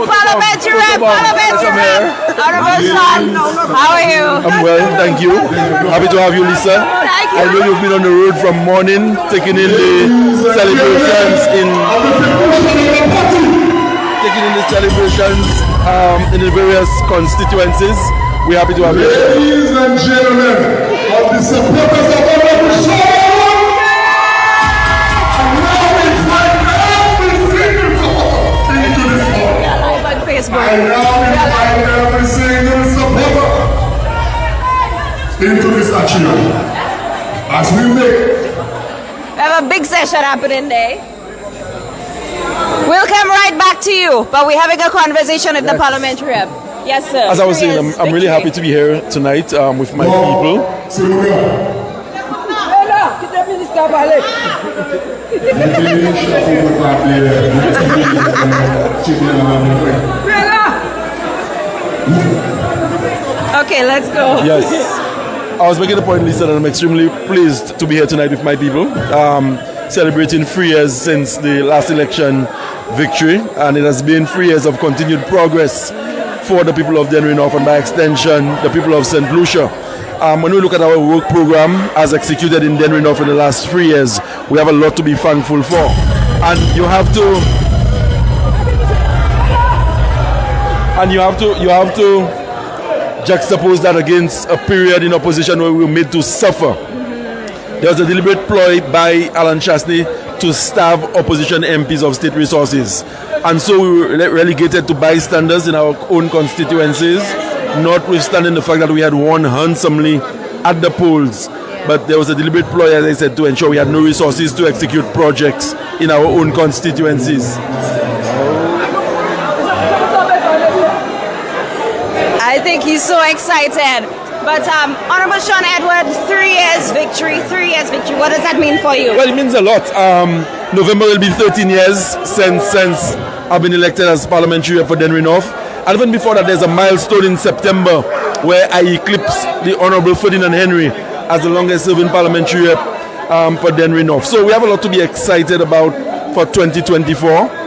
Parliamentary Rep. Honorable Shawn, how are you? I'm well, thank you. Happy to have you, Lisa. Thank you. I know you've been on the road from morning, taking in the celebrations in the various constituencies. We're happy to have you. Ladies and gentlemen, of the supporters of Honorable Shawn Edward, and now invite every single supporter into this hall. Live on Facebook. I now invite every single supporter into this atrium as we make. We have a big session happening there. We'll come right back to you, but we're having a conversation with the parliamentary rep. Yes, sir. As I was saying, I'm really happy to be here tonight with my people. Okay, let's go. Yes. I was making the point, Lisa, that I'm extremely pleased to be here tonight with my people, celebrating 3 years since the last election victory, and it has been 3 years of continued progress for the people of Dennery North and by extension the people of St. Lucia. When we look at our work program as executed in Dennery North in the last 3 years, we have a lot to be thankful for. And you have to juxtapose that against a period in opposition where we were made to suffer. There was a deliberate ploy by Alan Chastney to starve opposition MPs of state resources. And so we were relegated to bystanders in our own constituencies, notwithstanding the fact that we had won handsomely at the polls. But there was a deliberate ploy, as I said, to ensure we had no resources to execute projects in our own constituencies. I think he's so excited. But Honorable Shawn Edward, 3 years victory, 3 years victory. What does that mean for you? Well, it means a lot. November will be 13 years since I've been elected as parliamentary rep for Dennery North. And even before that, there's a milestone in September where I eclipsed the Honorable Ferdinand Henry as the longest serving parliamentary rep for Dennery North. So we have a lot to be excited about for 2024.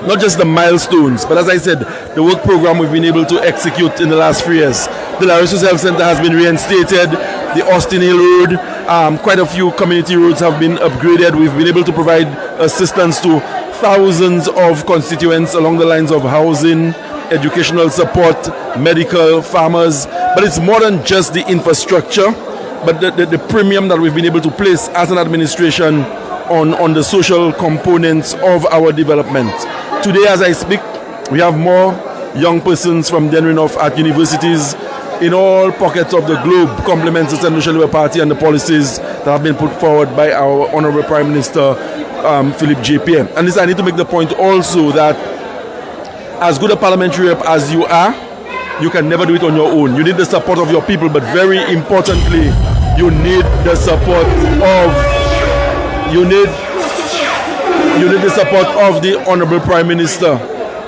Not just the milestones, but as I said, the work program we've been able to execute in the last 3 years. The Larissus Health Center has been reinstated, the Austin Hill Road, quite a few community roads have been upgraded. We've been able to provide assistance to thousands of constituents along the lines of housing, educational support, medical, farmers. But it's more than just the infrastructure, but the premium that we've been able to place as an administration on the social components of our development. Today, as I speak, we have more young persons from Dennery North at universities in all pockets of the globe, compliments the St. Lucia Labour Party and the policies that have been put forward by our Honourable Prime Minister, Philip J. Pierre. And this, I need to make the point also that as good a parliamentary rep as you are, you can never do it on your own. You need the support of your people, but very importantly, you need the support of the Honourable Prime Minister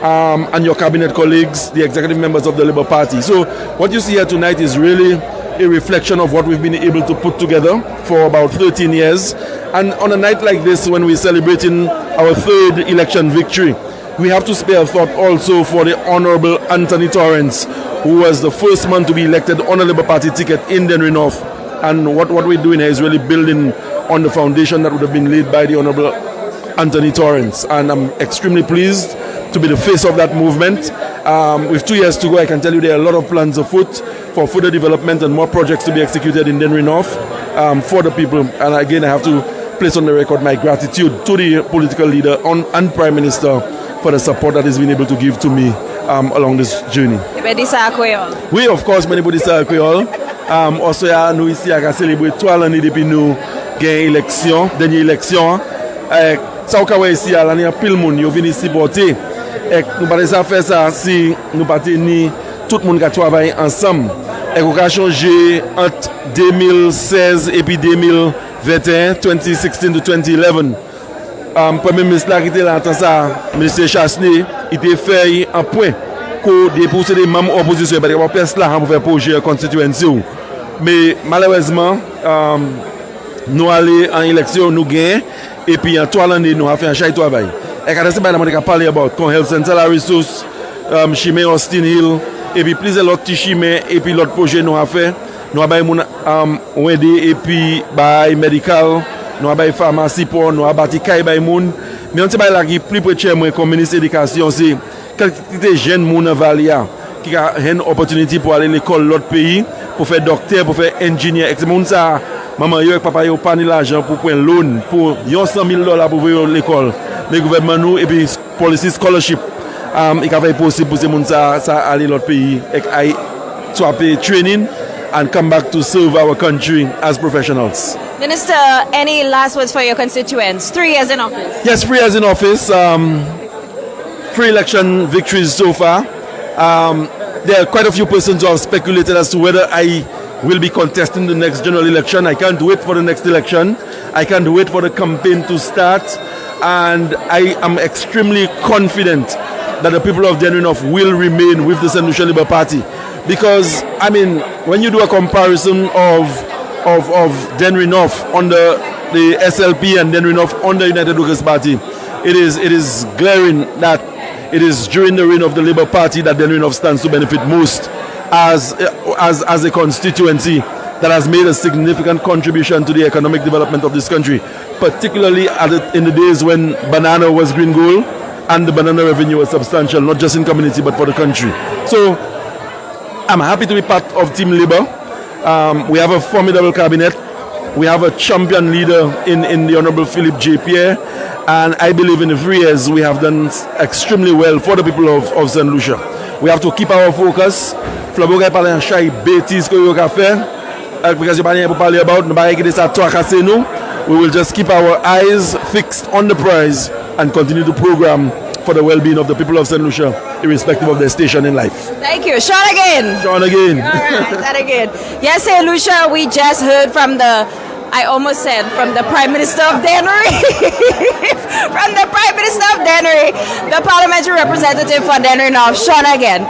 and your cabinet colleagues, the executive members of the Labour Party. So what you see here tonight is really a reflection of what we've been able to put together for about 13 years. And on a night like this, when we're celebrating our 3rd election victory, we have to spare a thought also for the Honourable Anthony Torrance, who was the first man to be elected on a Labour Party ticket in Dennery North. And what we're doing here is really building on the foundation that would have been laid by the Honourable Anthony Torrance. And I'm extremely pleased to be the face of that movement. With 2 years to go, I can tell you there are a lot of plans afoot for further development and more projects to be executed in Dennery North for the people. And again, I have to place on the record my gratitude to the political leader and Prime Minister for the support that he's been able to give to me along this journey. Oui, of course, many body sa Creole. Also, nous ici à célébrer 3 l'année depuis nous gain élection, dernière élection. Ça au cas ici à l'année pile monde yo vinn ici porter. Et nous pas ça faire ça si nous pas ni tout le monde qui travaille ensemble. Et qu'on a changé entre 2016 et puis 2021, 2016 to 2011. Premier ministre là qui était là en ça, ministre Chastney, il était fait un point que dépousser des membres opposition parce que personne là pour faire projet constituency. Mais malheureusement nous aller en élection nous gain et puis en 3 années nous a fait un chai travail. Et quand c'est pas on a parlé about con health center Larissus Chimay Austin Hill, et puis plusieurs autres petits chimay, et puis l'autre projet nous a fait. Nous avons mon OND et puis by medical, nous avons pharmacie pour nous avons bâti caille by moun. Mais on sait pas là qui plus près de moi comme ministre de l'éducation, c'est quelques jeunes moun en Valia qui a une opportunité pour aller à l'école l'autre pays, pour faire docteur, pour faire ingénieur. Et c'est moun ça, maman yo et papa yo pas ni l'argent pour prendre loan pour $100,000 pour ouvrir l'école. Le gouvernement nous et puis policy scholarship, il a fait possible pour ces moun ça aller l'autre pays et soit pay training and come back to serve our country as professionals. Minister, any last words for your constituents? 3 years in office. Yes, 3 years in office. 3 election victories so far. There are quite a few persons who have speculated as to whether I will be contesting the next general election. I can't wait for the next election. I can't wait for the campaign to start. And I am extremely confident that the people of Dennery North will remain with the St. Lucia Labour Party. Because, I mean, when you do a comparison of Dennery North under the SLP and Dennery North under United Workers' Party, it is glaring that it is during the reign of the Labour Party that Dennery North stands to benefit most as a constituency that has made a significant contribution to the economic development of this country, particularly in the days when banana was green gold and the banana revenue was substantial, not just in community but for the country. So I'm happy to be part of Team Labour. We have a formidable cabinet. We have a champion leader in the Honourable Philip J. Pierre, and I believe in the 3 years we have done extremely well for the people of St. Lucia. We have to keep our focus. Flabo ka parler en chay bêtises que yo ka faire because you parler pour parler about nous pas ça toi casser nous. We will just keep our eyes fixed on the prize and continue to program for the well-being of the people of St. Lucia, irrespective of their station in life. Thank you. Shawn again. Shawn again. All right, that again. Yes, St. Lucia, we just heard from from the Prime Minister of Dennery. From the Prime Minister of Dennery, the parliamentary representative for Dennery North, Shawn again.